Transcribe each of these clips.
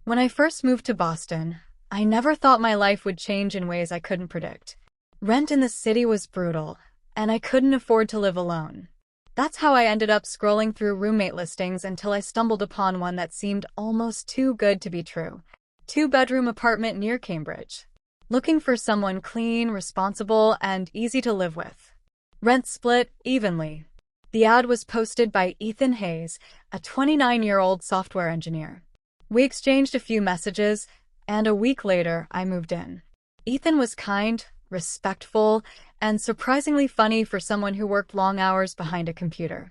When I first moved to Boston, I never thought my life would change in ways I couldn't predict. Rent in the city was brutal, and I couldn't afford to live alone. That's how I ended up scrolling through roommate listings until I stumbled upon one that seemed almost too good to be true. Two-bedroom apartment near Cambridge. Looking for someone clean, responsible, and easy to live with. Rent split evenly. The ad was posted by Ethan Hayes, a 29-year-old software engineer. We exchanged a few messages, and a week later, I moved in. Ethan was kind, respectful, and surprisingly funny for someone who worked long hours behind a computer.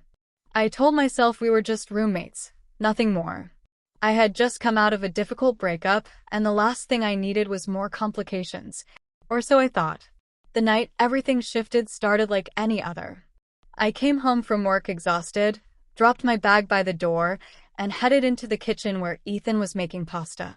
I told myself we were just roommates, nothing more. I had just come out of a difficult breakup, and the last thing I needed was more complications. Or so I thought. The night everything shifted started like any other. I came home from work exhausted, dropped my bag by the door, and headed into the kitchen where Ethan was making pasta.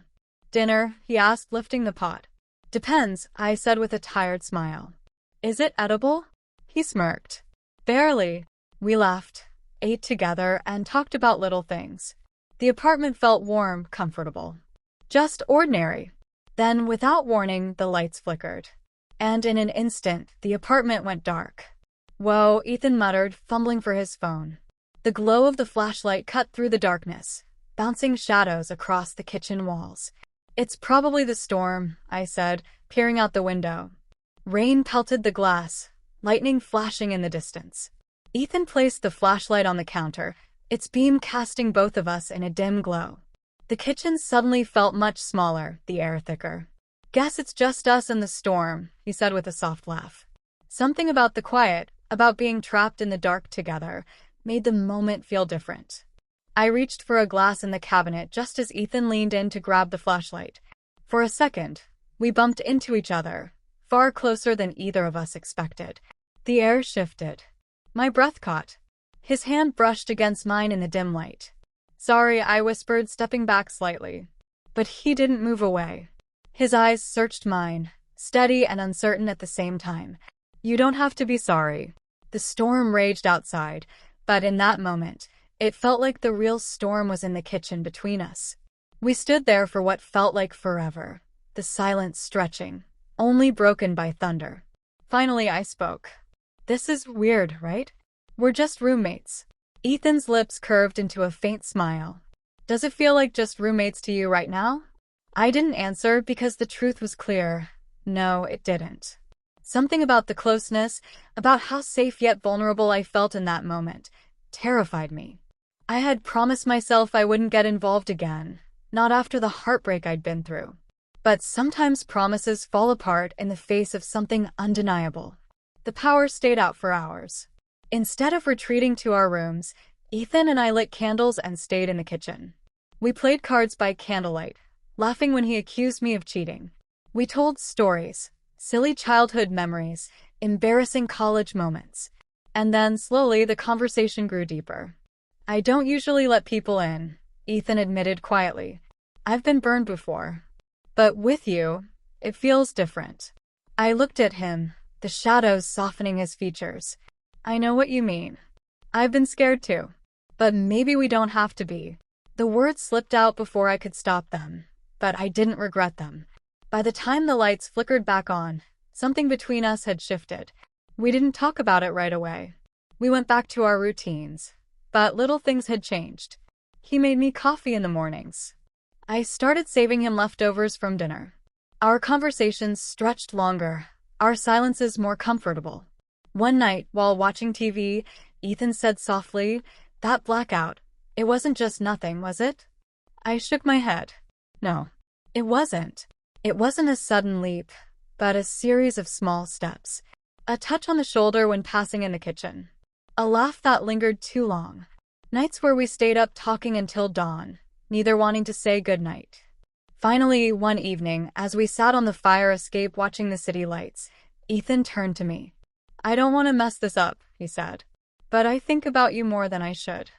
"Dinner?" he asked, lifting the pot. "Depends," I said with a tired smile. "Is it edible?" He smirked. "Barely." We laughed, ate together, and talked about little things. The apartment felt warm, comfortable. Just ordinary. Then, without warning, the lights flickered. And in an instant, the apartment went dark. "Whoa," Ethan muttered, fumbling for his phone. The glow of the flashlight cut through the darkness, bouncing shadows across the kitchen walls. "It's probably the storm," I said, peering out the window. Rain pelted the glass, lightning flashing in the distance. Ethan placed the flashlight on the counter, its beam casting both of us in a dim glow. The kitchen suddenly felt much smaller, the air thicker. "Guess it's just us and the storm," he said with a soft laugh. Something about the quiet, about being trapped in the dark together, made the moment feel different. I reached for a glass in the cabinet just as Ethan leaned in to grab the flashlight. For a second, we bumped into each other, far closer than either of us expected. The air shifted. My breath caught. His hand brushed against mine in the dim light. "Sorry," I whispered, stepping back slightly. But he didn't move away. His eyes searched mine, steady and uncertain at the same time. "You don't have to be sorry." The storm raged outside, but in that moment, it felt like the real storm was in the kitchen between us. We stood there for what felt like forever, the silence stretching, only broken by thunder. Finally, I spoke. "This is weird, right? We're just roommates." Ethan's lips curved into a faint smile. "Does it feel like just roommates to you right now?" I didn't answer because the truth was clear. No, it didn't. Something about the closeness, about how safe yet vulnerable I felt in that moment, terrified me. I had promised myself I wouldn't get involved again, not after the heartbreak I'd been through. But sometimes promises fall apart in the face of something undeniable. The power stayed out for hours. Instead of retreating to our rooms, Ethan and I lit candles and stayed in the kitchen. We played cards by candlelight, laughing when he accused me of cheating. We told stories, silly childhood memories, embarrassing college moments. And then, slowly, the conversation grew deeper. "I don't usually let people in," Ethan admitted quietly. "I've been burned before. But with you, it feels different." I looked at him, the shadows softening his features. "I know what you mean. I've been scared too. But maybe we don't have to be." The words slipped out before I could stop them, but I didn't regret them. By the time the lights flickered back on, something between us had shifted. We didn't talk about it right away. We went back to our routines. But little things had changed. He made me coffee in the mornings. I started saving him leftovers from dinner. Our conversations stretched longer, our silences more comfortable. One night, while watching TV, Ethan said softly, "That blackout, it wasn't just nothing, was it?" I shook my head. No, it wasn't. It wasn't a sudden leap, but a series of small steps. A touch on the shoulder when passing in the kitchen. A laugh that lingered too long. Nights where we stayed up talking until dawn, neither wanting to say goodnight. Finally, one evening, as we sat on the fire escape watching the city lights, Ethan turned to me. "I don't want to mess this up," he said. "But I think about you more than I should.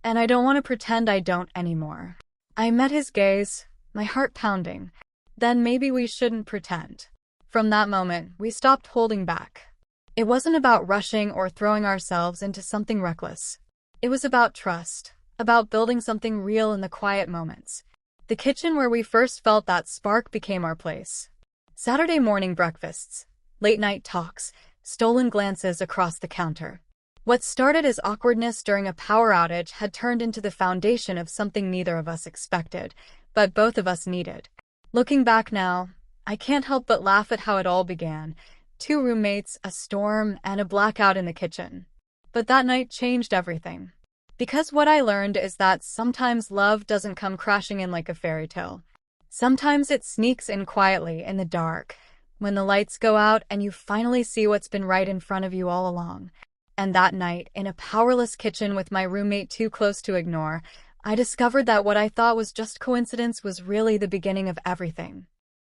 And I don't want to pretend I don't anymore." I met his gaze, my heart pounding. Then maybe we shouldn't pretend. From that moment, we stopped holding back. It wasn't about rushing or throwing ourselves into something reckless. It was about trust, about building something real in the quiet moments. The kitchen where we first felt that spark became our place. Saturday morning breakfasts, late-night talks, stolen glances across the counter. What started as awkwardness during a power outage had turned into the foundation of something neither of us expected, but both of us needed. Looking back now, I can't help but laugh at how it all began. 2 roommates, a storm, and a blackout in the kitchen. But that night changed everything. Because what I learned is that sometimes love doesn't come crashing in like a fairy tale. Sometimes it sneaks in quietly in the dark, when the lights go out and you finally see what's been right in front of you all along. And that night, in a powerless kitchen with my roommate too close to ignore, I discovered that what I thought was just coincidence was really the beginning of everything.